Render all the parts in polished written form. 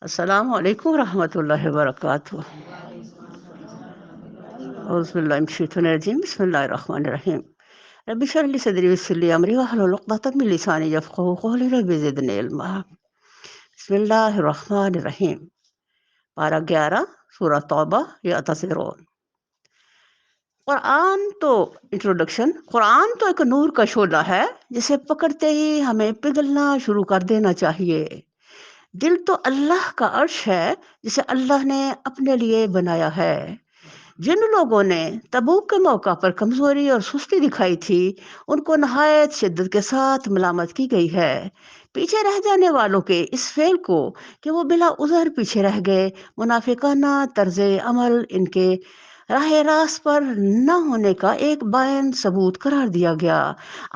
السلام علیکم ورحمۃ اللہ وبرکاتہ۔ اعوذ باللہ من الشیطان الرجیم، بسم اللہ الرحمن الرحیم۔ رب اشرح لي صدری ويسر لي امری واحلل عقدۃ من لسانی یفقهوا قولی، رب زدنی علما۔ بسم اللہ الرحمن الرحیم۔ پارہ 11 سورہ توبہ یا تصرون۔ قرآن تو ایک نور کا شعلہ ہے جسے پکڑتے ہی ہمیں پگھلنا شروع کر دینا چاہیے۔ دل تو اللہ کا عرش ہے جسے اللہ نے اپنے لیے بنایا ہے۔ جن لوگوں نے تبوک کے موقع پر کمزوری اور سستی دکھائی تھی، ان کو نہایت شدت کے ساتھ ملامت کی گئی ہے۔ پیچھے رہ جانے والوں کے اس فعل کو کہ وہ بلا عذر پیچھے رہ گئے، منافقانہ طرز عمل ان کے راہ راست پر نہ ہونے کا ایک بائن ثبوت قرار دیا گیا۔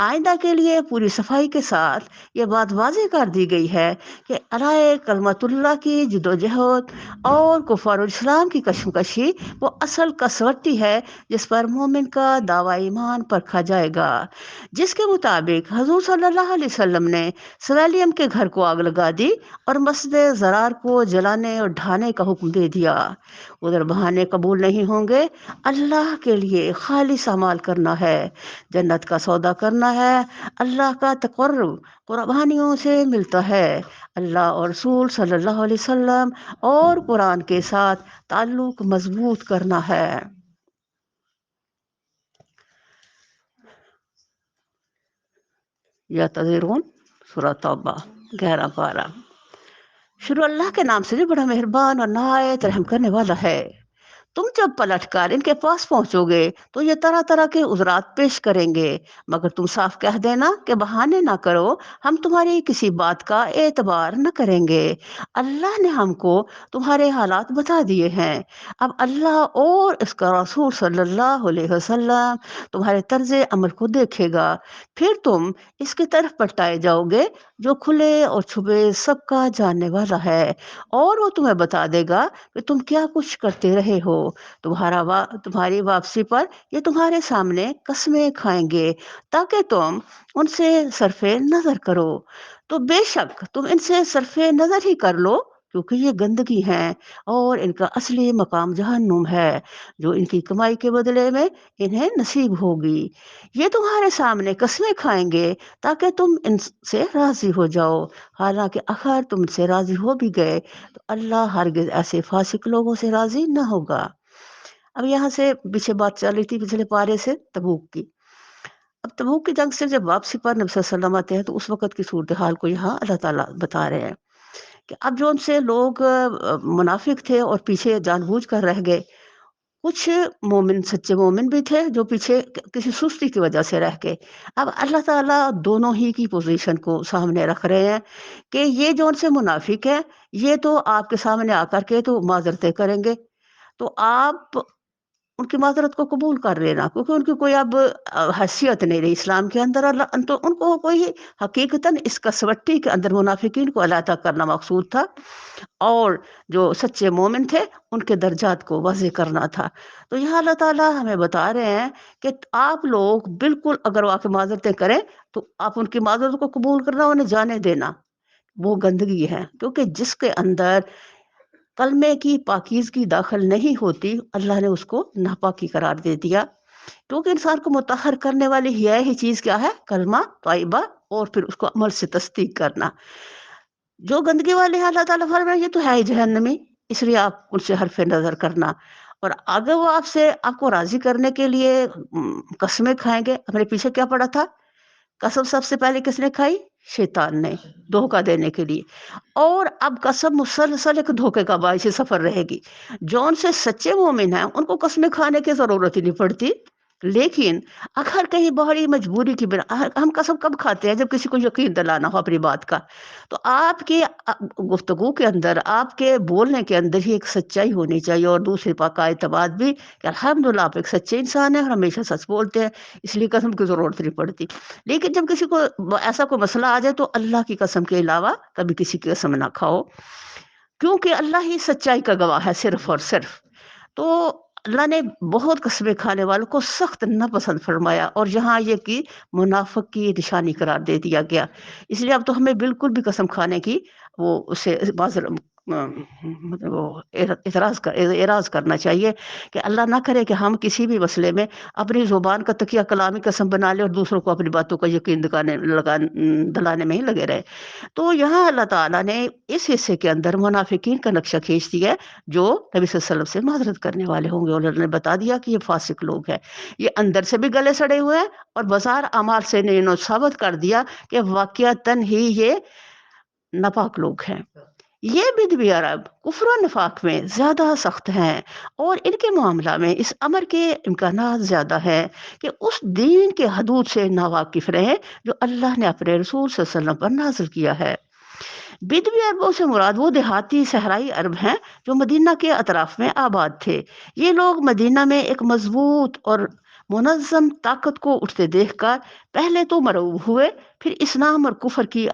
آئندہ کے لیے پوری صفائی کے ساتھ یہ بات واضح کر دی گئی ہے کہ علیہ کلمت اللہ کی جدوجہد اور کفار اسلام کی کشمکشی وہ اصل کسوٹی ہے جس پر مومن کا دعویٰ ایمان پرکھا جائے گا، جس کے مطابق حضور صلی اللہ علیہ وسلم نے سویلیم کے گھر کو آگ لگا دی اور مسجد زرار کو جلانے اور ڈھانے کا حکم دے دیا۔ ادھر بہانے قبول نہیں ہوں گے۔ اللہ کے لیے خالص اعمال کرنا ہے، جنت کا سودا کرنا ہے، اللہ کا تقرب قربانیوں سے ملتا ہے، اللہ اور رسول صلی اللہ علیہ وسلم اور قرآن کے ساتھ تعلق مضبوط کرنا ہے۔ یا تذرون سورہ توبہ 11 پارہ۔ شروع اللہ کے نام سے جو بڑا مہربان اور نہایت رحم کرنے والا ہے۔ تم جب پلٹ کر ان کے پاس پہنچو گے تو یہ طرح طرح کے عذرات پیش کریں گے، مگر تم صاف کہہ دینا کہ بہانے نہ کرو، ہم تمہاری کسی بات کا اعتبار نہ کریں گے۔ اللہ نے ہم کو تمہارے حالات بتا دیے ہیں، اب اللہ اور اس کا رسول صلی اللہ علیہ وسلم تمہارے طرز عمل کو دیکھے گا، پھر تم اس کی طرف پلٹائے جاؤ گے جو کھلے اور چھپے سب کا جاننے والا ہے، اور وہ تمہیں بتا دے گا کہ تم کیا کچھ کرتے رہے ہو۔ تمہاری واپسی پر یہ تمہارے سامنے قسمیں کھائیں گے تاکہ تم ان سے صرف نظر کرو، تو بے شک تم ان سے صرف نظر ہی کر لو، کیونکہ یہ گندگی ہیں اور ان کا اصلی مقام جہنم ہے، جو ان کی کمائی کے بدلے میں انہیں نصیب ہوگی۔ یہ تمہارے سامنے قسمیں کھائیں گے تاکہ تم ان سے راضی ہو جاؤ، حالانکہ آخر تم ان سے راضی ہو بھی گئے تو اللہ ہرگز ایسے فاسق لوگوں سے راضی نہ ہوگا۔ اب یہاں سے پیچھے بات چل رہی تھی پچھلے پارے سے تبوک کی۔ اب تبوک کی جنگ سے جب واپسی پر نبی صلی اللہ علیہ وسلم آتے ہیں تو اس وقت کی صورتحال کو یہاں اللہ تعالیٰ بتا رہے ہیں کہ اب جو ان سے لوگ منافق تھے اور پیچھے جان بوجھ کر رہ گئے، کچھ مومن سچے مومن بھی تھے جو پیچھے کسی سستی کی وجہ سے رہ گئے۔ اب اللہ تعالیٰ دونوں ہی کی پوزیشن کو سامنے رکھ رہے ہیں کہ یہ جو ان سے منافق ہے، یہ تو آپ کے سامنے آ کر کے تو معذرتیں کریں گے، تو آپ ان کی معذرت کو قبول کر لینا، کیونکہ ان کی کوئی اب حیثیت نہیں رہی اسلام کے اندر، تو ان کو کوئی حقیقتاً اس کسوٹی کے اندر منافقین کو علیحدہ کرنا مقصود تھا، اور جو سچے مومن تھے ان کے درجات کو واضح کرنا تھا۔ تو یہاں اللہ تعالیٰ ہمیں بتا رہے ہیں کہ آپ لوگ بالکل اگر وہ آ کے معذرتیں کریں تو آپ ان کی معذرت کو قبول کرنا، انہیں جانے دینا، وہ گندگی ہے، کیونکہ جس کے اندر کلمے کی پاکیزگی داخل نہیں ہوتی اللہ نے اس کو ناپاکی قرار دے دیا، کیونکہ انسان کو مطہر کرنے والی یہی چیز کیا ہے؟ کلمہ طیبہ، اور پھر اس کو عمل سے تصدیق کرنا۔ جو گندگی والے ہیں اللہ تعالیٰ فرمائے یہ تو ہے ہی جہنمی، اس لیے آپ ان سے حرف نظر کرنا، اور اگر وہ آپ کو راضی کرنے کے لیے قسمیں کھائیں گے۔ ہمارے پیچھے کیا پڑا تھا؟ قسم سب سے پہلے کس نے کھائی؟ شیطان نے، دھوکہ دینے کے لیے، اور اب قسم مسلسل ایک دھوکے کا باعث سفر رہے گی۔ جو ان سے سچے مومن ہیں ان کو قسمیں کھانے کی ضرورت ہی نہیں پڑتی، لیکن اگر کہیں بڑی مجبوری کی بنا، ہم قسم کب کھاتے ہیں؟ جب کسی کو یقین دلانا ہو اپنی بات کا، تو آپ کی گفتگو کے اندر، آپ کے بولنے کے اندر ہی ایک سچائی ہونی چاہیے، اور دوسرے پاک اعتماد بھی کہ الحمدللہ آپ ایک سچے انسان ہیں اور ہمیشہ سچ بولتے ہیں، اس لیے قسم کی ضرورت نہیں پڑتی۔ لیکن جب کسی کو ایسا کوئی مسئلہ آ جائے تو اللہ کی قسم کے علاوہ کبھی کسی کی قسم نہ کھاؤ، کیونکہ اللہ ہی سچائی کا گواہ ہے صرف اور صرف۔ تو اللہ نے بہت قسمیں کھانے والوں کو سخت ناپسند فرمایا، اور یہاں یہ کہ منافق کی نشانی قرار دے دیا گیا۔ اس لیے اب تو ہمیں بالکل بھی قسم کھانے کی وہ اسے مطلب وہ اعراض کرنا چاہیے کہ اللہ نہ کرے کہ ہم کسی بھی مسئلے میں اپنی زبان کا تکیہ کلامی قسم بنا لیں اور دوسروں کو اپنی باتوں کا یقین دلانے میں ہی لگے رہے۔ تو یہاں اللہ تعالیٰ نے اس حصے کے اندر منافقین کا نقشہ کھینچ دیا ہے، جو نبی صلی اللہ علیہ وسلم سے معذرت کرنے والے ہوں گے، اور انہوں نے بتا دیا کہ یہ فاسق لوگ ہیں، یہ اندر سے بھی گلے سڑے ہوئے ہیں، اور بظاہر اعمال سے نے انہوں ثابت کر دیا کہ واقعتاً ہی یہ ناپاک لوگ ہیں۔ یہ بدوی عرب کفر و نفاق میں زیادہ سخت ہیں، اور ان کے معاملہ میں اس امر کے امکانات زیادہ ہیں کہ اس دین کے حدود سے ناواقف رہیں جو اللہ نے اپنے رسول صلی اللہ علیہ وسلم پر نازل کیا ہے۔ بدوی عربوں سے مراد وہ دیہاتی صحرائی عرب ہیں جو مدینہ کے اطراف میں آباد تھے۔ یہ لوگ مدینہ میں ایک مضبوط اور منظم طاقت کو اٹھتے دیکھ کر پہلے تو مرعوب ہوئے، پھر اسلام اور کفر کی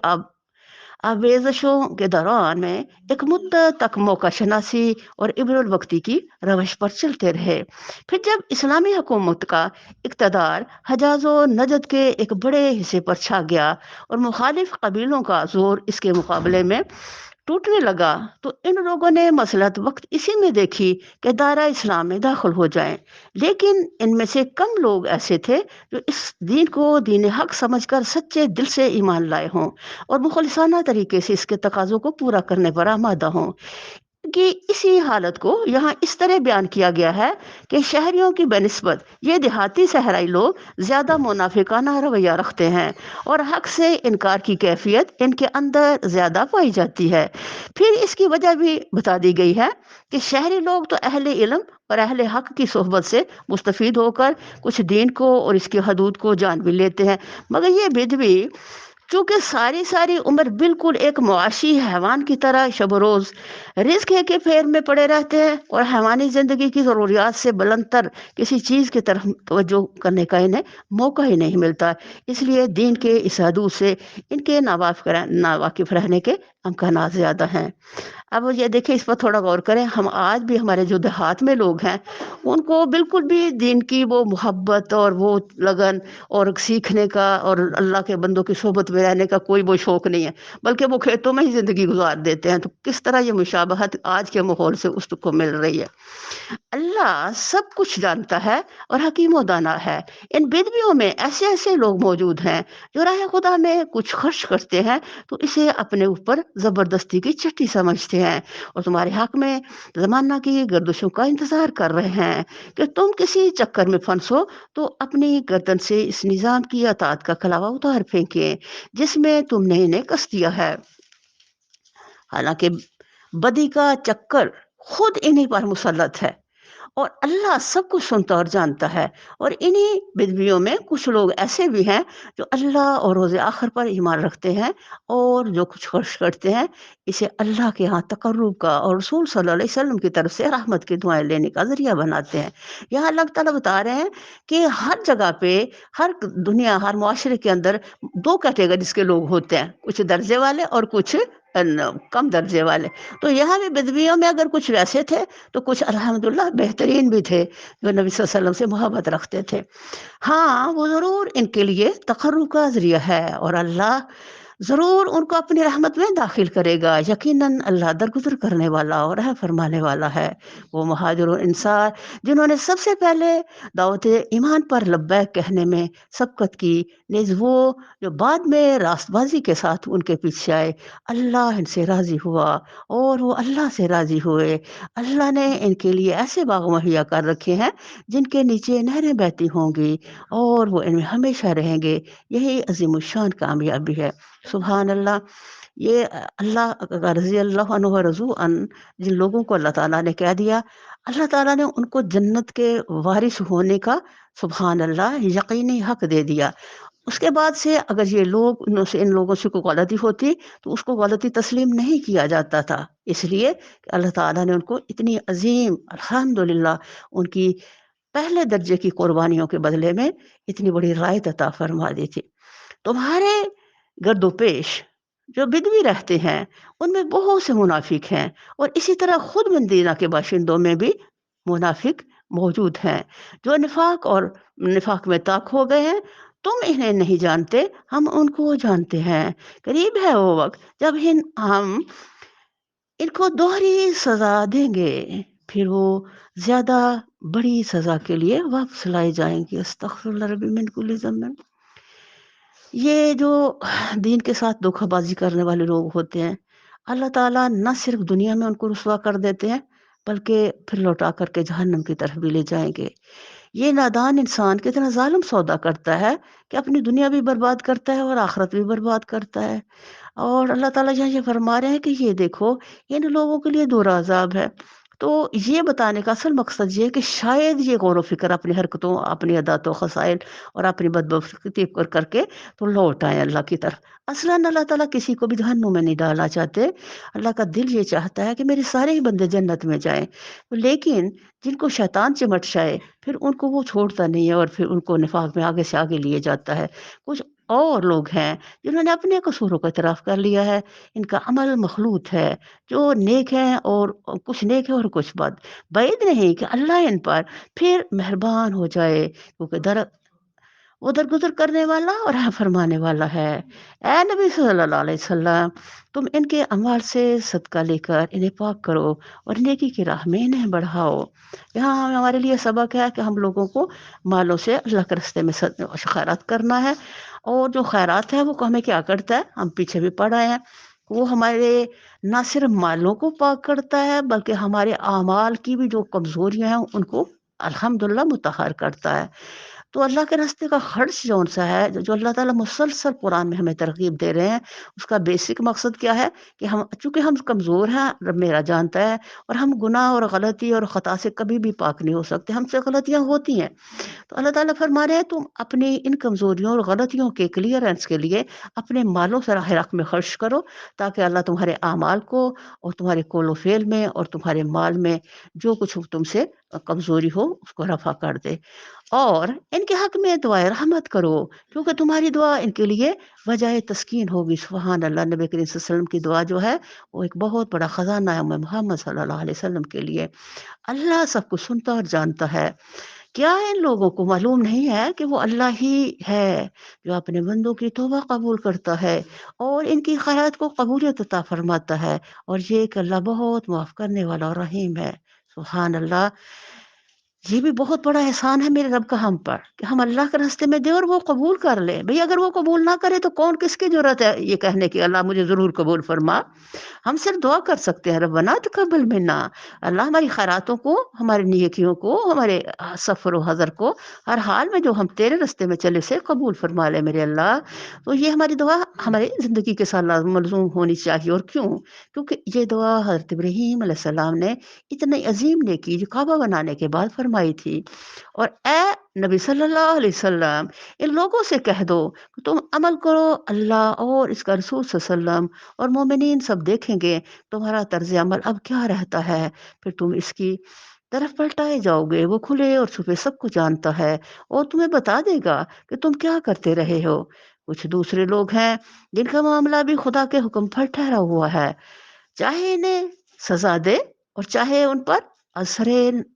آویزشوں کے دوران میں ایک مدت تک موقع شناسی اور ابن الوقتی کی روش پر چلتے رہے۔ پھر جب اسلامی حکومت کا اقتدار حجاز و نجد کے ایک بڑے حصے پر چھا گیا اور مخالف قبیلوں کا زور اس کے مقابلے میں ٹوٹنے لگا، تو ان لوگوں نے مصلحت وقت اسی میں دیکھی کہ دائرہ اسلام میں داخل ہو جائیں، لیکن ان میں سے کم لوگ ایسے تھے جو اس دین کو دین حق سمجھ کر سچے دل سے ایمان لائے ہوں اور مخلصانہ طریقے سے اس کے تقاضوں کو پورا کرنے پر آمادہ ہوں۔ کہ اسی حالت کو یہاں اس طرح بیان کیا گیا ہے کہ شہریوں کی بنسبت یہ دیہاتی صحرائی لوگ زیادہ منافقانہ رویہ رکھتے ہیں، اور حق سے انکار کی کیفیت ان کے اندر زیادہ پائی جاتی ہے۔ پھر اس کی وجہ بھی بتا دی گئی ہے کہ شہری لوگ تو اہل علم اور اہل حق کی صحبت سے مستفید ہو کر کچھ دین کو اور اس کی حدود کو جان بھی لیتے ہیں، مگر یہ بدوی چونکہ ساری عمر بالکل ایک معاشی حیوان کی طرح شب و روز رزق ہے کہ پھیر میں پڑے رہتے ہیں، اور حیوانی زندگی کی ضروریات سے بلند تر کسی چیز کی طرف توجہ کرنے کا انہیں موقع ہی نہیں ملتا، اس لیے دین کے اس حدود سے ان کے ناواقف رہنے کے امکانات زیادہ ہیں۔ اب یہ دیکھیں، اس پر تھوڑا غور کریں، ہم آج بھی ہمارے جو دیہات میں لوگ ہیں ان کو بالکل بھی دین کی وہ محبت اور وہ لگن اور سیکھنے کا اور اللہ کے بندوں کی صحبت میں رہنے کا کوئی وہ شوق نہیں ہے، بلکہ وہ کھیتوں میں ہی زندگی گزار دیتے ہیں۔ تو کس طرح یہ مشابہت آج کے ماحول سے اس کو مل رہی ہے؟ اللہ سب کچھ جانتا ہے اور حکیم و دانا ہے۔ ان بدویوں میں ایسے لوگ موجود ہیں جو راہ خدا میں کچھ خرچ کرتے ہیں تو اسے اپنے اوپر زبردستی کی چٹی سمجھتے ہیں، اور تمہارے حق میں زمانہ کی گردشوں کا انتظار کر رہے ہیں کہ تم کسی چکر میں پھنسو تو اپنی گردن سے اس نظام کی اطاعت کا کلاوہ اتار پھینکیں جس میں تم نے انہیں کس دیا ہے۔ حالانکہ بدی کا چکر خود انہی پر مسلط ہے، اور اللہ سب کچھ سنتا اور جانتا ہے، اور انہی بدویوں میں کچھ لوگ ایسے بھی ہیں جو اللہ اور روز آخر پر ایمان رکھتے ہیں، اور جو کچھ خرچ کرتے ہیں اسے اللہ کے ہاں تقرب کا اور رسول صلی اللہ علیہ وسلم کی طرف سے رحمت کی دعائیں لینے کا ذریعہ بناتے ہیں۔ یہاں اللہ تعالیٰ بتا رہے ہیں کہ ہر جگہ پہ، ہر دنیا، ہر معاشرے کے اندر دو کیٹیگریز کے لوگ ہوتے ہیں، کچھ درجے والے اور کچھ کم درجے والے۔ تو یہاں بھی بدویوں میں اگر کچھ ویسے تھے تو کچھ الحمدللہ بہترین بھی تھے جو نبی صلی اللہ علیہ وسلم سے محبت رکھتے تھے۔ ہاں، وہ ضرور ان کے لیے تقرب کا ذریعہ ہے، اور اللہ ضرور ان کو اپنی رحمت میں داخل کرے گا۔ یقیناً اللہ درگزر کرنے والا اور رحم فرمانے والا ہے۔ وہ مہاجر و انصار جنہوں نے سب سے پہلے دعوت ایمان پر لبیک کہنے میں سبقت کی، نیز وہ جو بعد میں راست بازی کے ساتھ ان کے پیچھے آئے، اللہ ان سے راضی ہوا اور وہ اللہ سے راضی ہوئے۔ اللہ نے ان کے لیے ایسے باغ مہیا کر رکھے ہیں جن کے نیچے نہریں بہتی ہوں گی، اور وہ ان میں ہمیشہ رہیں گے۔ یہی عظیم الشان کامیابی ہے۔ سبحان اللہ۔ یہ اللہ کا رضی اللہ عنہ و رضو ان جن لوگوں کو اللہ تعالیٰ نے کہہ دیا، اللہ تعالیٰ نے ان کو جنت کے وارث ہونے کا سبحان اللہ یقینی حق دے دیا۔ اس کے بعد سے اگر یہ لوگ ان لوگوں سے کوئی غلطی ہوتی تو اس کو غلطی تسلیم نہیں کیا جاتا تھا، اس لیے کہ اللہ تعالیٰ نے ان کو اتنی عظیم الحمدللہ ان کی پہلے درجے کی قربانیوں کے بدلے میں اتنی بڑی رعایت عطا فرما دی تھی۔ تمہارے گرد و پیش جو بدوی رہتے ہیں ان میں بہت سے منافق ہیں، اور اسی طرح خود مدینہ کے باشندوں میں بھی منافق موجود ہیں جو نفاق میں طاق ہو گئے ہیں۔ تم انہیں نہیں جانتے، ہم ان کو جانتے ہیں۔ قریب ہے وہ وقت جب ہم ان کو دوہری سزا دیں گے، پھر وہ زیادہ بڑی سزا کے لیے واپس لائے جائیں گے۔ استغفر اللہ ربی من کل ذنب۔ یہ جو دین کے ساتھ دھوکہ بازی کرنے والے لوگ ہوتے ہیں، اللہ تعالیٰ نہ صرف دنیا میں ان کو رسوا کر دیتے ہیں، بلکہ پھر لوٹا کر کے جہنم کی طرف بھی لے جائیں گے۔ یہ نادان انسان کتنا ظالم سودا کرتا ہے کہ اپنی دنیا بھی برباد کرتا ہے اور آخرت بھی برباد کرتا ہے۔ اور اللہ تعالیٰ یہاں یہ فرما رہے ہیں کہ یہ دیکھو، ان لوگوں کے لیے دو عذاب ہے۔ تو یہ بتانے کا اصل مقصد یہ ہے کہ شاید یہ غور و فکر اپنی حرکتوں، اپنی عادات و خصائل اور اپنی بدبختی کر کے تو لوٹ آئیں اللہ کی طرف۔ اصلاً اللہ تعالیٰ کسی کو بھی جہنم میں نہیں ڈالنا چاہتے۔ اللہ کا دل یہ چاہتا ہے کہ میرے سارے ہی بندے جنت میں جائیں، لیکن جن کو شیطان چمٹ جائے پھر ان کو وہ چھوڑتا نہیں ہے، اور پھر ان کو نفاق میں آگے سے آگے لیے جاتا ہے۔ کچھ اور لوگ ہیں جنہوں نے اپنے قصوروں کا اعتراف کر لیا ہے، ان کا عمل مخلوط ہے، جو نیک ہیں اور کچھ نیک ہے اور کچھ بد۔ بعید نہیں کہ اللہ ان پر پھر مہربان ہو جائے، کیونکہ وہ درگزر کرنے والا اور رحم فرمانے والا ہے۔ اے نبی صلی اللہ علیہ وسلم، تم ان کے اعمال سے صدقہ لے کر انہیں پاک کرو اور نیکی کی راہ میں انہیں بڑھاؤ۔ یہاں ہمارے لیے سبق ہے کہ ہم لوگوں کو مالوں سے اللہ کے راستے میں خیرات کرنا ہے، اور جو خیرات ہے وہ ہمیں کیا کرتا ہے، ہم پیچھے بھی پڑھ آئے ہیں، وہ ہمارے نہ صرف مالوں کو پاک کرتا ہے بلکہ ہمارے اعمال کی بھی جو کمزوریاں ہیں ان کو الحمدللہ مطہر کرتا ہے۔ تو اللہ کے راستے کا خرچ جون سا ہے، جو اللہ تعالیٰ مسلسل قرآن میں ہمیں ترغیب دے رہے ہیں، اس کا بیسک مقصد کیا ہے کہ چونکہ ہم کمزور ہیں، رب میرا جانتا ہے، اور ہم گناہ اور غلطی اور خطا سے کبھی بھی پاک نہیں ہو سکتے، ہم سے غلطیاں ہوتی ہیں۔ تو اللہ تعالیٰ فرما رہے ہیں تم اپنی ان کمزوریوں اور غلطیوں کے کلیئرنس کے لیے اپنے مالوں سے راہ حق میں خرچ کرو، تاکہ اللہ تمہارے اعمال کو اور تمہارے قول و فعل میں اور تمہارے مال میں جو کچھ تم سے کمزوری ہو اس کو رفع کر دے۔ اور ان کے حق میں دعائے رحمت کرو، کیونکہ تمہاری دعا ان کے لیے وجہ تسکین ہوگی۔ سبحان اللہ، نبی کریم صلی اللہ علیہ وسلم کی دعا جو ہے وہ ایک بہت بڑا خزانہ ہے محمد صلی اللہ علیہ وسلم کے لیے۔ اللہ سب کچھ سنتا اور جانتا ہے۔ کیا ان لوگوں کو معلوم نہیں ہے کہ وہ اللہ ہی ہے جو اپنے بندوں کی توبہ قبول کرتا ہے اور ان کی خیرات کو قبولیت عطا فرماتا ہے، اور یہ کہ اللہ بہت معاف کرنے والا اور رحیم ہے۔ سبحان اللہ، یہ بھی بہت بڑا احسان ہے میرے رب کا ہم پر کہ ہم اللہ کے راستے میں دیں اور وہ قبول کر لے۔ بھئی اگر وہ قبول نہ کرے تو کون کس کی ضرورت ہے یہ کہنے کی اللہ مجھے ضرور قبول فرما۔ ہم صرف دعا کر سکتے ہیں، ربنا تقبل منا، اللہ ہماری خیراتوں کو، ہماری نیکیوں کو، ہمارے سفر و حضر کو، ہر حال میں جو ہم تیرے راستے میں چلے سے قبول فرما لے میرے اللہ۔ تو یہ ہماری دعا ہماری زندگی کے ساتھ لازم ملزوم ہونی چاہیے۔ اور کیوں؟ کیونکہ یہ دعا حضرت ابراہیم علیہ السلام نے اتنی عظیم نیکی جو کعبہ بنانے کے بعد فرمائی تھی۔ اور اے نبی صلی اللہ علیہ وسلم، ان لوگوں سے کہہ دو کہ تم عمل کرو، اللہ اور اس کا رسول صلی اللہ علیہ وسلم اور مومنین سب دیکھیں گے تمہارا طرز عمل اب کیا رہتا ہے، پھر تم اس کی طرف پلٹائے جاؤ گے۔ وہ کھلے اور چھپے سب کو جانتا ہے اور تمہیں بتا دے گا کہ تم کیا کرتے رہے ہو۔ کچھ دوسرے لوگ ہیں جن کا معاملہ بھی خدا کے حکم پر ٹھہرا ہوا ہے، چاہے انہیں سزا دے اور چاہے ان پر اثر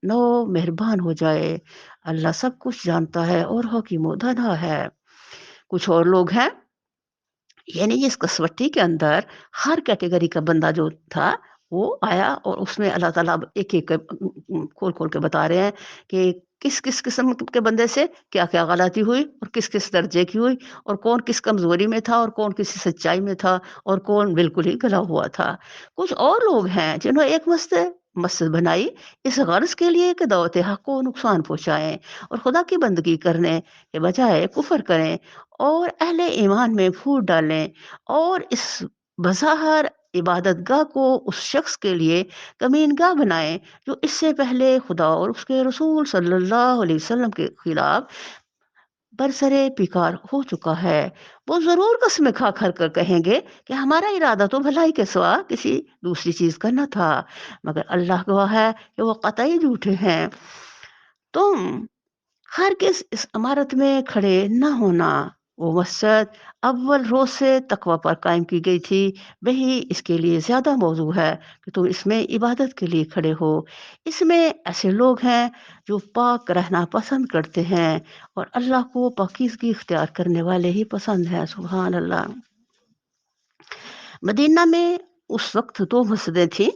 نو مہربان ہو جائے۔ اللہ سب کچھ جانتا ہے اور حکیم و دانا ہے۔ کچھ اور لوگ ہیں، یعنی اس کسوٹی کے اندر ہر کیٹیگری کا بندہ جو تھا وہ آیا، اور اس میں اللہ تعالیٰ اب ایک ایک کھول کھول کے بتا رہے ہیں کہ کس کس قسم کے بندے سے کیا کیا غلطی ہوئی اور کس کس درجے کی ہوئی، اور کون کس کمزوری میں تھا اور کون کس سچائی میں تھا اور کون بالکل ہی گلا ہوا تھا۔ کچھ اور لوگ ہیں جنہوں نے ایک مسجد بنائی اس غرض کے لیے کہ دعوت حق کو نقصان پہنچائیں اور خدا کی بندگی کرنے کے بجائے کفر کریں اور اہل ایمان میں پھوٹ ڈالیں، اور اس بظاہر عبادت گاہ کو اس شخص کے لیے کمین گاہ بنائیں جو اس سے پہلے خدا اور اس کے رسول صلی اللہ علیہ وسلم کے خلاف برسرے پیکار ہو چکا ہے۔ وہ ضرور قسمیں کھا کر کہیں گے کہ ہمارا ارادہ تو بھلائی کے سوا کسی دوسری چیز کا نہ تھا، مگر اللہ گواہ ہے کہ وہ قطعی جھوٹے ہیں۔ تم ہرگز اس عمارت میں کھڑے نہ ہونا۔ وہ مسجد اول روز سے تقوی پر قائم کی گئی تھی، وہی اس کے لیے زیادہ موضوع ہے کہ تم اس میں عبادت کے لیے کھڑے ہو۔ اس میں ایسے لوگ ہیں جو پاک رہنا پسند کرتے ہیں، اور اللہ کو پاکیزگی اختیار کرنے والے ہی پسند ہیں۔ سبحان اللہ۔ مدینہ میں اس وقت دو مسجدیں تھیں،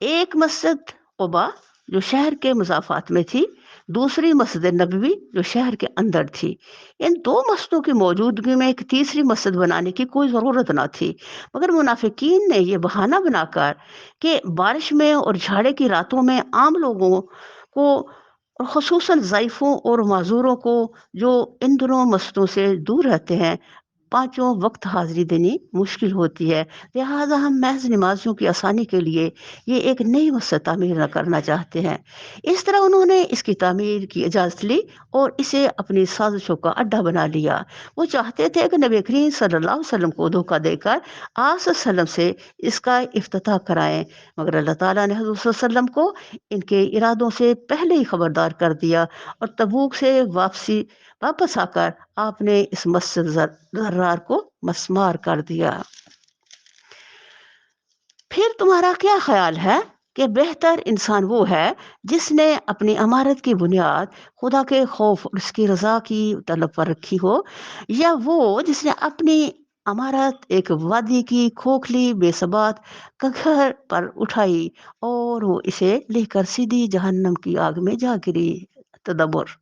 ایک مسجد قباء جو شہر کے مضافات میں تھی، دوسری مسجد نبوی جو شہر کے اندر تھی۔ ان دو مسجدوں کی موجودگی میں ایک تیسری مسجد بنانے کی کوئی ضرورت نہ تھی، مگر منافقین نے یہ بہانہ بنا کر کہ بارش میں اور جھاڑے کی راتوں میں عام لوگوں کو اور خصوصاً ضعیفوں اور معذوروں کو جو ان دونوں مسجدوں سے دور رہتے ہیں، پانچوں وقت حاضری دینی مشکل ہوتی ہے، لہٰذا ہم محض نمازیوں کی آسانی کے لیے یہ ایک نئی مسجد تعمیر نہ کرنا چاہتے ہیں۔ اس طرح انہوں نے اس کی تعمیر کی اجازت لی اور اسے اپنی سازشوں کا اڈا بنا لیا۔ وہ چاہتے تھے کہ نبی کریم صلی اللہ علیہ وسلم کو دھوکہ دے کر آپ صلی اللہ علیہ وسلم سے اس کا افتتاح کرائیں، مگر اللہ تعالیٰ نے حضور صلی اللہ علیہ وسلم کو ان کے ارادوں سے پہلے ہی خبردار کر دیا، اور تبوک سے واپس آ کر آپ نے اس مسجد زرار کو مسمار کر دیا۔ پھر تمہارا کیا خیال ہے کہ بہتر انسان وہ ہے جس نے اپنی عمارت کی بنیاد خدا کے خوف اور اس کی رضا کی طلب پر رکھی ہو، یا وہ جس نے اپنی عمارت ایک وادی کی کھوکھلی بے ثبات کگھر پر اٹھائی اور وہ اسے لے کر سیدھی جہنم کی آگ میں جا گری؟ تدبر،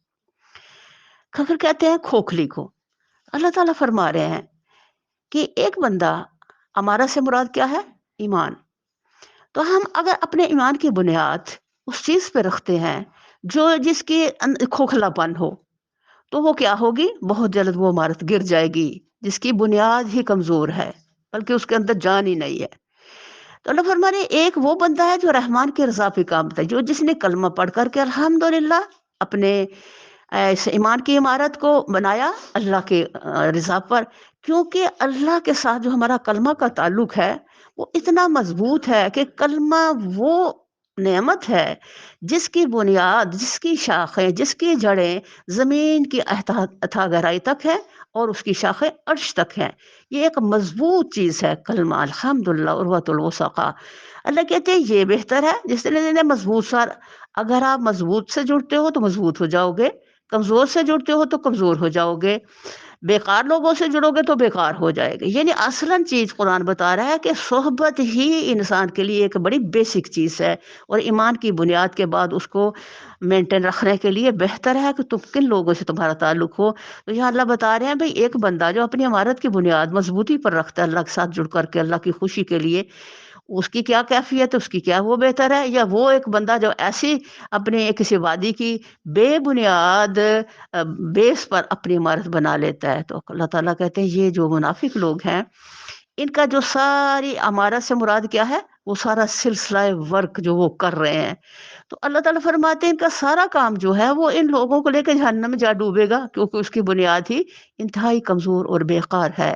کھکر کہتے ہیں کھوکھلی کو۔ اللہ تعالیٰ فرما رہے ہیں کہ ایک بندہ، ہمارا سے مراد کیا ہے؟ ایمان۔ تو ہم اگر اپنے ایمان کی بنیاد اس چیز پہ رکھتے ہیں جو جس کی کھوکھلا پن ہو، تو وہ کیا ہوگی؟ بہت جلد وہ عمارت گر جائے گی جس کی بنیاد ہی کمزور ہے، بلکہ اس کے اندر جان ہی نہیں ہے۔ تو اللہ فرما رہے ایک وہ بندہ ہے جو رحمان کی رضا پہ کام کرتا ہے، جو جس نے کلمہ پڑھ کر کے الحمدللہ اپنے اس ایمان کی عمارت کو بنایا اللہ کے رضا پر، کیونکہ اللہ کے ساتھ جو ہمارا کلمہ کا تعلق ہے وہ اتنا مضبوط ہے کہ کلمہ وہ نعمت ہے جس کی بنیاد، جس کی شاخیں، جس کی جڑیں زمین کی اتھا گہرائی تک ہے اور اس کی شاخیں عرش تک ہیں۔ یہ ایک مضبوط چیز ہے کلمہ، الحمدللہ عروۃ الوثقا۔ اللہ کہتے ہیں یہ بہتر ہے جس نے مضبوط سار، اگر آپ مضبوط سے جڑتے ہو تو مضبوط ہو جاؤ گے، کمزور سے جڑتے ہو تو کمزور ہو جاؤ گے، بیکار لوگوں سے جڑو گے تو بیکار ہو جائے گا۔ یعنی اصلاً چیز قرآن بتا رہا ہے کہ صحبت ہی انسان کے لیے ایک بڑی بیسک چیز ہے، اور ایمان کی بنیاد کے بعد اس کو مینٹین رکھنے کے لیے بہتر ہے کہ تم کن لوگوں سے تمہارا تعلق ہو۔ تو یہاں اللہ بتا رہے ہیں بھئی ایک بندہ جو اپنی عمارت کی بنیاد مضبوطی پر رکھتا ہے اللہ کے ساتھ جڑ کر کے اللہ کی خوشی کے لیے، اس کی کیا کیفیت ہے، اس کی کیا وہ بہتر ہے، یا وہ ایک بندہ جو ایسی اپنے کسی وادی کی بے بنیاد بیس پر اپنی عمارت بنا لیتا ہے۔ تو اللہ تعالیٰ کہتے ہیں یہ جو منافق لوگ ہیں، ان کا جو ساری عمارت سے مراد کیا ہے؟ وہ سارا سلسلہ ورک جو وہ کر رہے ہیں، تو اللہ تعالیٰ فرماتے ہیں ان کا سارا کام جو ہے وہ ان لوگوں کو لے کے جہنم میں جا ڈوبے گا، کیونکہ اس کی بنیاد ہی انتہائی کمزور اور بیکار ہے۔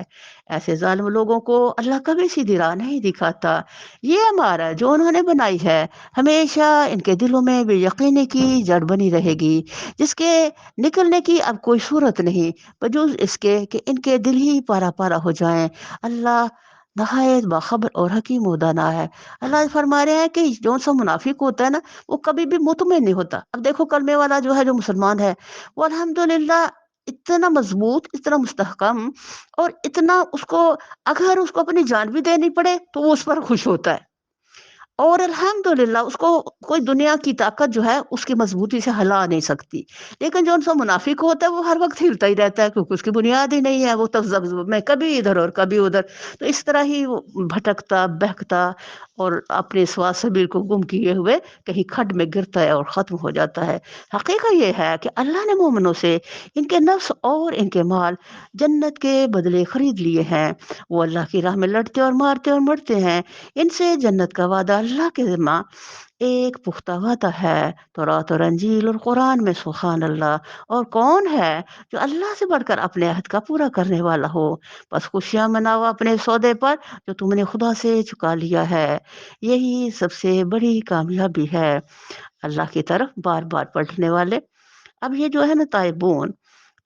ایسے ظالم لوگوں کو اللہ کبھی سیدھی راہ نہیں دکھاتا۔ یہ عمارت جو انہوں نے بنائی ہے ہمیشہ ان کے دلوں میں بے یقینی کی جڑ بنی رہے گی، جس کے نکلنے کی اب کوئی صورت نہیں بجوز اس کے کہ ان کے دل ہی پارا پارا ہو جائیں۔ اللہ نہایت باخبر اور حکیم و دانا ہے۔ اللہ فرما رہے ہیں کہ جو سا منافق ہوتا ہے نا، وہ کبھی بھی مطمئن نہیں ہوتا۔ اب دیکھو کلمے والا جو ہے، جو مسلمان ہے، وہ الحمدللہ اتنا مضبوط، اتنا مستحکم، اور اتنا اس کو اگر اس کو اپنی جان بھی دینی پڑے تو وہ اس پر خوش ہوتا ہے، اور الحمدللہ اس کو کوئی دنیا کی طاقت جو ہے اس کی مضبوطی سے ہلا نہیں سکتی۔ لیکن جو ان سے منافق ہوتا ہے وہ ہر وقت ہلتا ہی رہتا ہے، کیونکہ اس کی بنیاد ہی نہیں ہے، وہ تذبذب میں کبھی ادھر اور کبھی ادھر، تو اس طرح ہی وہ بھٹکتا بہکتا اور اپنے سوا سبیل کو گم کیے ہوئے کہیں کھڈ میں گرتا ہے اور ختم ہو جاتا ہے۔ حقیقت یہ ہے کہ اللہ نے مومنوں سے ان کے نفس اور ان کے مال جنت کے بدلے خرید لیے ہیں۔ وہ اللہ کی راہ میں لڑتے اور مارتے اور مرتے ہیں، ان سے جنت کا وعدہ اللہ کے ذمہ ایک پختہ وعدہ ہے تورات اور انجیل اور قرآن میں، سبحان اللہ۔ اور کون ہے جو اللہ سے بڑھ کر اپنے عہد کا پورا کرنے والا ہو؟ بس خوشیاں مناؤ اپنے سودے پر جو تم نے خدا سے چکا لیا ہے، یہی سب سے بڑی کامیابی ہے۔ اللہ کی طرف بار بار پلٹنے والے۔ اب یہ جو ہے نا تائبون،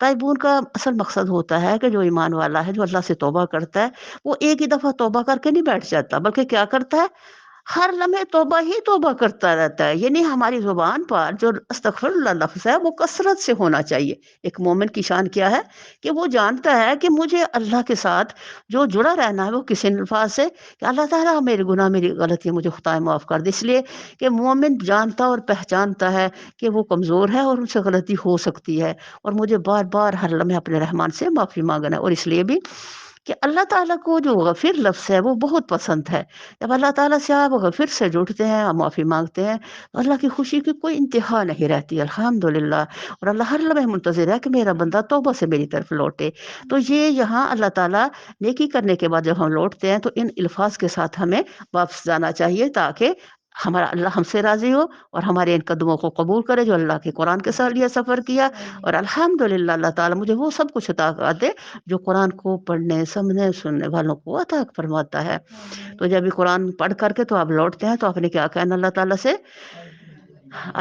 تائبون کا اصل مقصد ہوتا ہے کہ جو ایمان والا ہے، جو اللہ سے توبہ کرتا ہے، وہ ایک ہی دفعہ توبہ کر کے نہیں بیٹھ جاتا، بلکہ کیا کرتا ہے؟ ہر لمحے توبہ ہی توبہ کرتا رہتا ہے، یعنی ہماری زبان پر جو استغفراللہ لفظ ہے وہ کثرت سے ہونا چاہیے۔ ایک مومن کی شان کیا ہے کہ وہ جانتا ہے کہ مجھے اللہ کے ساتھ جو جڑا رہنا ہے وہ کس الفاظ سے کہ اللہ تعالیٰ میرے گناہ میری غلطی مجھے خدائے معاف کر دے، اس لیے کہ مومن جانتا اور پہچانتا ہے کہ وہ کمزور ہے اور ان سے غلطی ہو سکتی ہے، اور مجھے بار بار ہر لمحے اپنے رحمان سے معافی مانگنا ہے، اور اس لیے بھی کہ اللہ تعالیٰ کو جو غفر لفظ ہے وہ بہت پسند ہے۔ جب اللہ تعالیٰ سے آپ غفر سے جڑتے ہیں اور معافی مانگتے ہیں تو اللہ کی خوشی کی کوئی انتہا نہیں رہتی الحمدللہ، اور اللہ ہر لمحے منتظر ہے کہ میرا بندہ توبہ سے میری طرف لوٹے۔ تو یہ یہاں اللہ تعالیٰ نیکی کرنے کے بعد جب ہم لوٹتے ہیں تو ان الفاظ کے ساتھ ہمیں واپس جانا چاہیے، تاکہ ہمارا اللہ ہم سے راضی ہو اور ہمارے ان قدموں کو قبول کرے جو اللہ کے قرآن کے ساتھ لیے سفر کیا، اور الحمدللہ اللہ تعالیٰ مجھے وہ سب کچھ عطا کر دے جو قرآن کو پڑھنے سمجھنے سننے والوں کو عطا فرماتا ہے۔ تو جب یہ قرآن پڑھ کر کے تو آپ لوٹتے ہیں تو آپ نے کیا کہنا اللہ تعالیٰ سے؟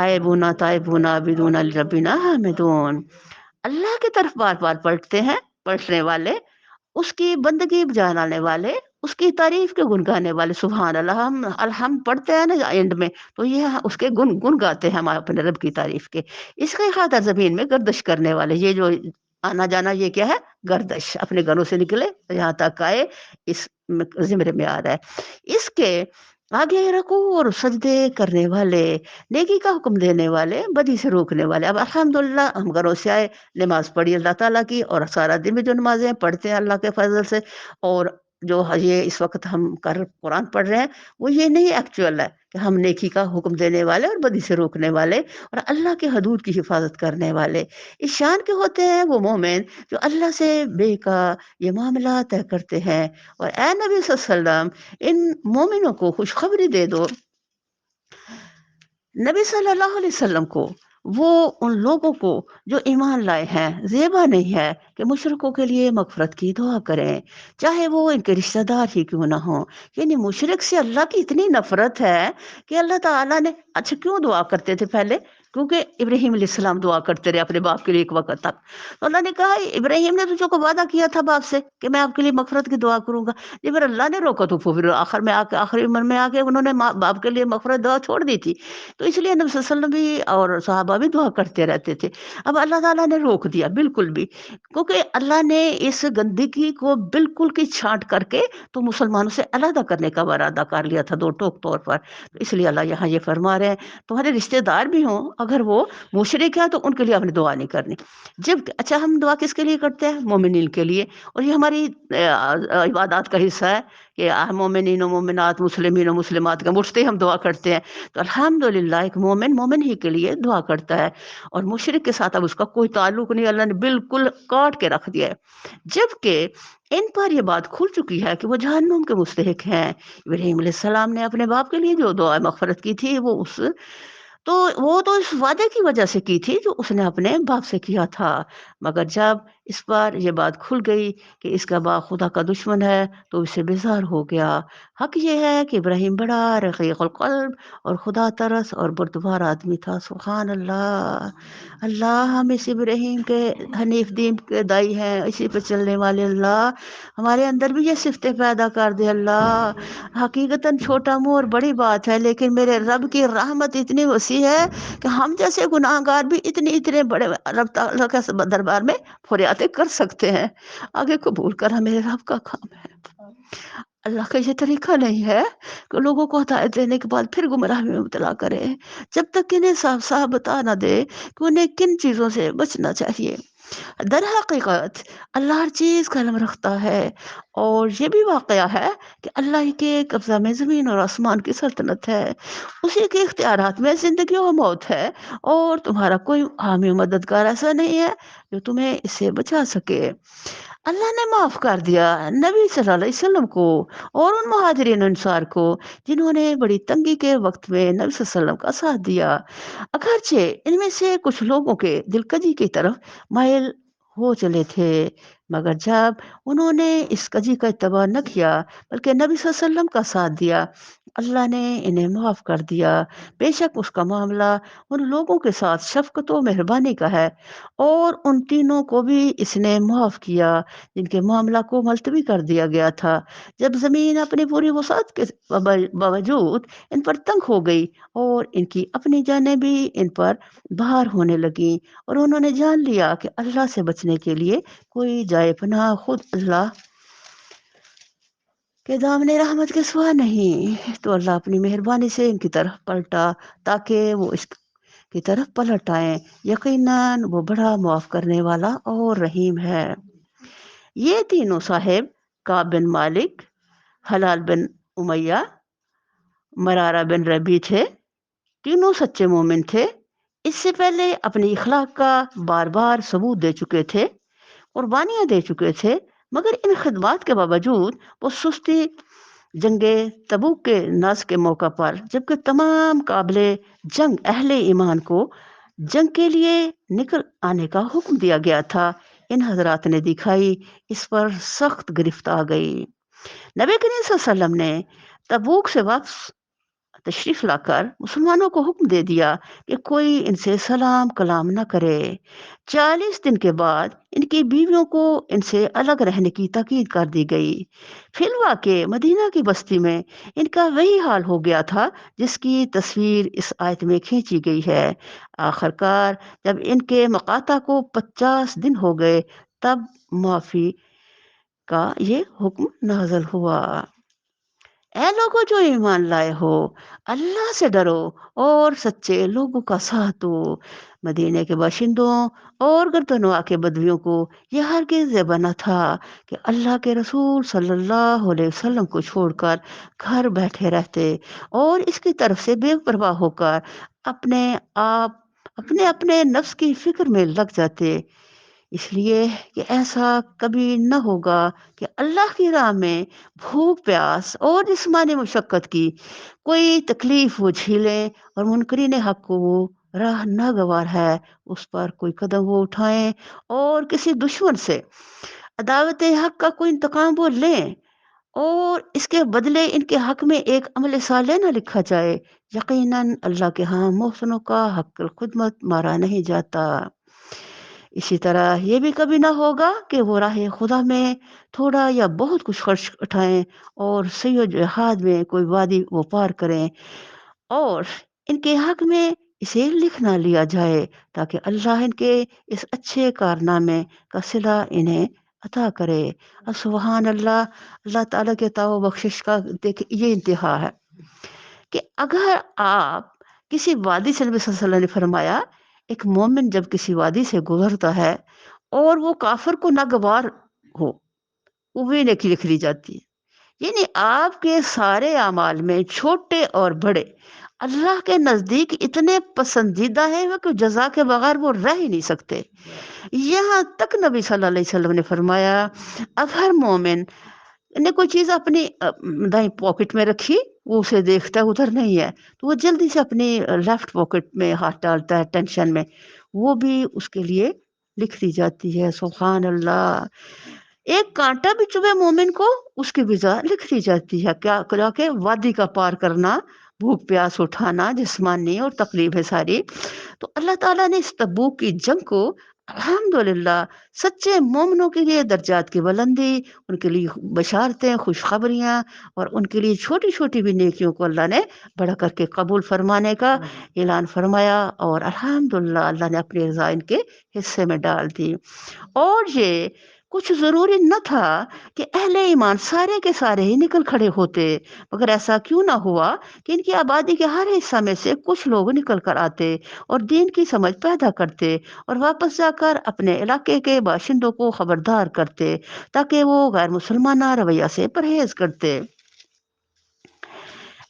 آئبونا تائبونا بدون ربنا حامدون۔ اللہ کی طرف بار بار پلٹتے ہیں، پلٹنے والے، اس کی بندگی جانانے والے، اس کی تعریف کے گن گانے والے، سبحان اللہ، ہم پڑھتے ہیں نا اینڈ میں تو یہ اس کے گن گاتے ہیں ہم اپنے رب کی تعریف کے۔ اس کے خاطر زمین میں گردش کرنے والے، یہ جو آنا جانا یہ کیا ہے؟ گردش، اپنے گھروں سے نکلے یہاں تک آئے، اس زمرے میں آ رہا ہے۔ اس کے آگے رکوع اور سجدے کرنے والے، نیکی کا حکم دینے والے، بدی سے روکنے والے۔ اب الحمدللہ ہم گھروں سے آئے، نماز پڑھی اللہ تعالیٰ کی، اور سارا دن میں جو نمازیں پڑھتے ہیں اللہ کے فضل سے، اور جو یہ اس وقت ہم قرآن پڑھ رہے ہیں وہ یہ نہیں ایکچوئل ہے کہ ہم نیکی کا حکم دینے والے اور بدی سے روکنے والے اور اللہ کے حدود کی حفاظت کرنے والے اس شان کے ہوتے ہیں وہ مومن جو اللہ سے بے کا یہ معاملات طے کرتے ہیں۔ اور اے نبی صلی اللہ علیہ وسلم، ان مومنوں کو خوشخبری دے دو، نبی صلی اللہ علیہ وسلم کو، وہ ان لوگوں کو جو ایمان لائے ہیں، زیبا نہیں ہے کہ مشرکوں کے لیے مغفرت کی دعا کریں، چاہے وہ ان کے رشتہ دار ہی کیوں نہ ہوں۔ یعنی مشرک سے اللہ کی اتنی نفرت ہے کہ اللہ تعالیٰ نے اچھا کیوں دعا کرتے تھے پہلے؟ کیونکہ ابراہیم علیہ السلام دعا کرتے رہے اپنے باپ کے لیے ایک وقت تک، تو اللہ نے کہا ابراہیم نے تجھے کو وعدہ کیا تھا باپ سے کہ میں آپ کے لیے مغفرت کی دعا کروں گا، جب پھر اللہ نے روکا تو پھر آخر میں آ کے آخری عمر میں آ کے انہوں نے باپ کے لیے مغفرت دعا چھوڑ دی تھی۔ تو اس لیے نبی صلی اللہ علیہ وسلم بھی اور صحابہ بھی دعا کرتے رہتے تھے۔ اب اللہ تعالیٰ نے روک دیا بالکل بھی، کیونکہ اللہ نے اس گندگی کو بالکل کی چھانٹ کر کے تو مسلمانوں سے علیحدہ کرنے کا ارادہ کر لیا تھا دو ٹوک طور پر۔ تو اس لیے اللہ یہاں یہ فرما رہے ہیں تمہارے رشتہ دار بھی ہوں اگر وہ مشرک ہیں تو ان کے لیے آپ نے دعا نہیں کرنی۔ جب اچھا ہم دعا کس کے لیے کرتے ہیں؟ مومنین کے لیے، اور یہ ہماری عبادات کا حصہ ہے کہ مومنین و مومنات، مسلمین و مسلمات کا مجھتے ہم دعا کرتے ہیں۔ تو الحمدللہ ایک مومن مومن ہی کے لیے دعا کرتا ہے، اور مشرک کے ساتھ اب اس کا کوئی تعلق نہیں، اللہ نے بالکل کاٹ کے رکھ دیا ہے۔ جبکہ ان پر یہ بات کھل چکی ہے کہ وہ جہنم کے مستحق ہیں۔ ابراہیم علیہ السلام نے اپنے باپ کے لیے جو دعا مغفرت کی تھی وہ تو اس وعدے کی وجہ سے کی تھی جو اس نے اپنے باپ سے کیا تھا، مگر جب اس پر یہ بات کھل گئی کہ اس کا باپ خدا کا دشمن ہے تو اسے بیزار ہو گیا۔ حق یہ ہے کہ ابراہیم بڑا رقیق القلب اور خدا ترس اور بردبار آدمی تھا۔ سبحان اللہ، اللہ ہم اس ابراہیم کے حنیف دین کے دائی ہیں، اسی پہ چلنے والے، اللہ ہمارے اندر بھی یہ صفتیں پیدا کر دے اللہ۔ حقیقتاً چھوٹا منہ اور بڑی بات ہے، لیکن میرے رب کی رحمت اتنی وسیع ہے کہ ہم جیسے گناہ گار بھی اتنے بڑے رب تعالیٰ کے دربار میں فریادیں کر سکتے ہیں۔ آگے قبول کرنا میرے رب کا کام ہے۔ اللہ کا یہ طریقہ نہیں ہے کہ لوگوں کو ہدایت دینے کے بعد پھر گمراہی میں مبتلا کرے، جب تک انہیں صاف صاف بتا نہ دے کہ انہیں کن چیزوں سے بچنا چاہیے۔ در حقیقت اللہ ہر چیز کا علم رکھتا ہے، اور یہ بھی واقعہ ہے کہ اللہ کے قبضہ میں زمین اور آسمان کی سلطنت ہے، اسی کے اختیارات میں زندگی و موت ہے، اور تمہارا کوئی حامی و مددگار ایسا نہیں ہے جو تمہیں اس سے بچا سکے۔ اللہ نے معاف کر دیا نبی صلی اللہ علیہ وسلم کو اور ان مہاجرین انصار کو جنہوں نے بڑی تنگی کے وقت میں نبی صلی اللہ علیہ وسلم کا ساتھ دیا، اگرچہ ان میں سے کچھ لوگوں کے دل کجی کی طرف مائل ہو چلے تھے، مگر جب انہوں نے اس کجی کا اتباع نہ کیا بلکہ نبی صلی اللہ علیہ وسلم کا ساتھ دیا اللہ نے انہیں معاف کر دیا، بے شک اس کا معاملہ ان لوگوں کے ساتھ شفقت و مہربانی کا ہے، اور ان تینوں کو بھی اس نے معاف کیا جن کے معاملہ کو ملتوی کر دیا گیا تھا، جب زمین اپنی پوری وسعت کے باوجود ان پر تنگ ہو گئی اور ان کی اپنی جانیں بھی ان پر بھار ہونے لگیں، اور انہوں نے جان لیا کہ اللہ سے بچنے کے لیے کوئی جائے پناہ خود اللہ کہ دامن رحمت کے سوا نہیں، تو اللہ اپنی مہربانی سے ان کی طرف پلٹا تاکہ وہ اس کی طرف پلٹ آئیں، یقیناً وہ بڑا معاف کرنے والا اور رحیم ہے۔ یہ تینوں صاحب کعب بن مالک، حلال بن امیہ، مرارہ بن ربی تھے، تینوں سچے مومن تھے، اس سے پہلے اپنی اخلاق کا بار بار ثبوت دے چکے تھے، قربانیاں دے چکے تھے، مگر ان خدمات کے باوجود وہ سستی جنگ تبوک کے ناز کے موقع پر جبکہ تمام قابل جنگ اہل ایمان کو جنگ کے لیے نکل آنے کا حکم دیا گیا تھا، ان حضرات نے دکھائی، اس پر سخت گرفت آ گئی۔ نبی کریم صلی اللہ علیہ وسلم نے تبوک سے واپس تشریف لا کر مسلمانوں کو حکم دے دیا کہ کوئی ان سے سلام کلام نہ کرے۔ 40 دن کے بعد ان کی بیویوں کو ان سے الگ رہنے کی تاکید کر دی گئی۔ فی الواقع مدینہ کی بستی میں ان کا وہی حال ہو گیا تھا جس کی تصویر اس آیت میں کھینچی گئی ہے۔ آخر کار جب ان کے مقاطع کو 50 دن ہو گئے تب معافی کا یہ حکم نازل ہوا۔ اے لوگوں جو ایمان لائے ہو، اللہ سے ڈرو اور سچے لوگوں کا ساتھ دو۔ مدینے کے باشندوں اور گردنوا کے بدویوں کو یہ ہرگز یہ بنا تھا کہ اللہ کے رسول صلی اللہ علیہ وسلم کو چھوڑ کر گھر بیٹھے رہتے اور اس کی طرف سے بے پرواہ ہو کر اپنے آپ اپنے نفس کی فکر میں لگ جاتے، اس لیے کہ ایسا کبھی نہ ہوگا کہ اللہ کی راہ میں بھوک پیاس اور جسمانی مشقت کی کوئی تکلیف وہ جھیلیں، اور منکرین حق کو وہ راہ ناگوار ہے اس پر کوئی قدم وہ اٹھائیں، اور کسی دشمن سے عداوت حق کا کوئی انتقام وہ لیں، اور اس کے بدلے ان کے حق میں ایک عمل صالح نہ لکھا جائے، یقیناً اللہ کے ہاں محسنوں کا حق الخدمت مارا نہیں جاتا۔ اسی طرح یہ بھی کبھی نہ ہوگا کہ وہ راہ خدا میں تھوڑا یا بہت کچھ خرچ اٹھائیں اور سی و جہاد میں کوئی وادی وہ پار کریں، اور ان کے حق میں اسے لکھ نہ لیا جائے تاکہ اللہ ان کے اس اچھے کارنامے کا صلہ انہیں عطا کرے۔ اب سبحان اللہ، اللہ تعالیٰ کے عطا و بخشش کا دیکھ یہ انتہا ہے کہ اگر آپ کسی وادی سے، نبی صلی اللہ علیہ وسلم نے فرمایا ایک مومن جب کسی وادی سے گزرتا ہے اور وہ کافر کو ناگوار ہو، وہ بھی نیکی لکھ لی جاتی ہے۔ یعنی آپ کے سارے اعمال میں چھوٹے اور بڑے اللہ کے نزدیک اتنے پسندیدہ ہیں کہ جزا کے بغیر وہ رہ ہی نہیں سکتے۔ یہاں تک نبی صلی اللہ علیہ وسلم نے فرمایا اگر مومن نے کوئی چیز اپنی دائیں پاکٹ میں رکھی، وہ اسے دیکھتا ہے ادھر نہیں ہے، تو وہ جلدی سے اپنی لیفٹ پاکٹ میں ہاتھ ڈالتا ہے ٹینشن میں، وہ بھی اس کے لیے لکھ دی جاتی ہے۔ سبحان اللہ، ایک کانٹا بھی چبھے مومن کو اس کی وجہ لکھ دی جاتی ہے، کیا کہ وادی کا پار کرنا، بھوک پیاس اٹھانا، جسمانی اور تکلیف ہے ساری۔ تو اللہ تعالیٰ نے اس تبوک کی جنگ کو الحمدللہ سچے مومنوں کے لیے درجات کی بلندی، ان کے لیے بشارتیں، خوشخبریاں، اور ان کے لیے چھوٹی چھوٹی بھی نیکیوں کو اللہ نے بڑا کر کے قبول فرمانے کا اعلان فرمایا، اور الحمدللہ اللہ نے اپنی رضا ان کے حصے میں ڈال دی۔ اور یہ کچھ ضروری نہ تھا کہ اہل ایمان سارے کے سارے ہی نکل کھڑے ہوتے، مگر ایسا کیوں نہ ہوا کہ ان کی آبادی کے ہر حصہ میں سے کچھ لوگ نکل کر آتے اور دین کی سمجھ پیدا کرتے، اور واپس جا کر اپنے علاقے کے باشندوں کو خبردار کرتے تاکہ وہ غیر مسلمانہ رویہ سے پرہیز کرتے۔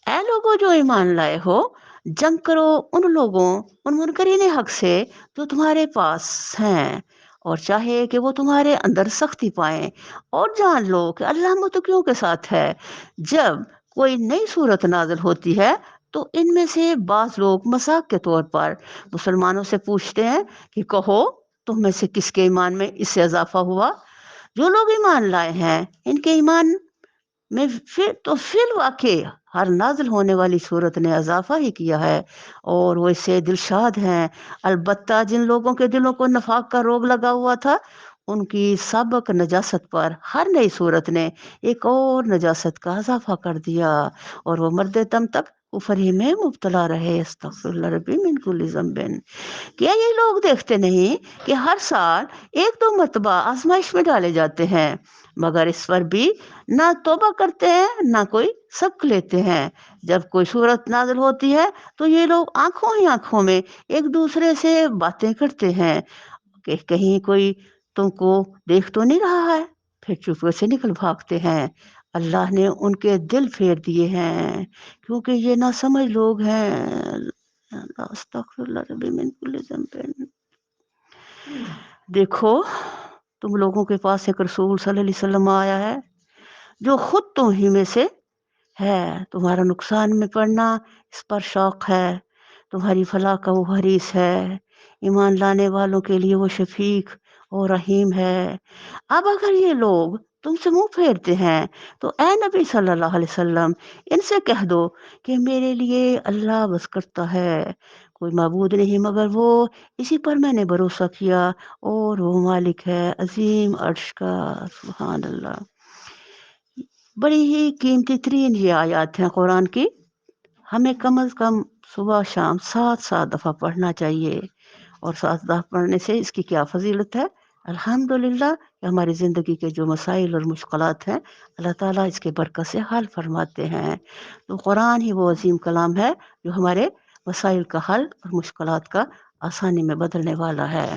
اے لوگوں جو ایمان لائے ہو، جنگ کرو ان لوگوں، ان منکرین حق سے جو تمہارے پاس ہیں، اور چاہے کہ وہ تمہارے اندر سختی پائیں، اور جان لو کہ اللہ متقیوں کے ساتھ ہے۔ جب کوئی نئی صورت نازل ہوتی ہے تو ان میں سے بعض لوگ مذاق کے طور پر مسلمانوں سے پوچھتے ہیں کہ کہو تم میں سے کس کے ایمان میں اس سے اضافہ ہوا؟ جو لوگ ایمان لائے ہیں ان کے ایمان میں پھر الواقع ہر نازل ہونے والی صورت نے اضافہ ہی کیا ہے، اور وہ اس سے دلشاد ہیں۔ البتہ جن لوگوں کے دلوں کو نفاق کا روگ لگا ہوا تھا، ان کی سابق نجاست پر ہر نئی صورت نے ایک اور نجاست کا اضافہ کر دیا، اور وہ مرد دم تک کفر ہی میں مبتلا رہے۔ استغفر اللہ ربی من کل ذنب۔ کیا یہ لوگ دیکھتے نہیں کہ ہر سال ایک دو مرتبہ آزمائش میں ڈالے جاتے ہیں، مگر اس پر بھی نہ توبہ کرتے ہیں نہ کوئی سبق لیتے ہیں۔ جب کوئی صورت نازل ہوتی ہے تو یہ لوگ آنکھوں ہی آنکھوں میں ایک دوسرے سے باتیں کرتے ہیں کہ کہیں کوئی تم کو دیکھ تو نہیں رہا ہے، پھر چپکے سے نکل بھاگتے ہیں۔ اللہ نے ان کے دل پھیر دیے ہیں کیونکہ یہ نہ سمجھ لوگ ہیں۔ استغفر اللہ ربی من کل ذنب۔ دیکھو، تم لوگوں کے پاس ایک رسول صلی اللہ علیہ وسلم آیا ہے جو خود تم ہی میں سے ہے، تمہارا نقصان میں پڑنا اس پر شوق ہے، تمہاری فلاح کا وہ حریص ہے، ایمان لانے والوں کے لیے وہ شفیق اور رحیم ہے۔ اب اگر یہ لوگ تم سے منہ پھیرتے ہیں تو اے نبی صلی اللہ علیہ وسلم، ان سے کہہ دو کہ میرے لیے اللہ بس کرتا ہے، کوئی معبود نہیں مگر وہ، اسی پر میں نے بھروسہ کیا، اور وہ مالک ہے عظیم عرش کا۔ سبحان اللہ۔ بڑی ہی قیمتی ترین یہ آیات ہیں قرآن کی، ہمیں کم از کم صبح شام 7 دفعہ پڑھنا چاہیے، اور 7 دفعہ پڑھنے سے اس کی کیا فضیلت ہے۔ الحمدللہ کہ ہماری زندگی کے جو مسائل اور مشکلات ہیں اللہ تعالیٰ اس کے برکت سے حل فرماتے ہیں۔ تو قرآن ہی وہ عظیم کلام ہے جو ہمارے مسائل کا حل اور مشکلات کا آسانی میں بدلنے والا ہے۔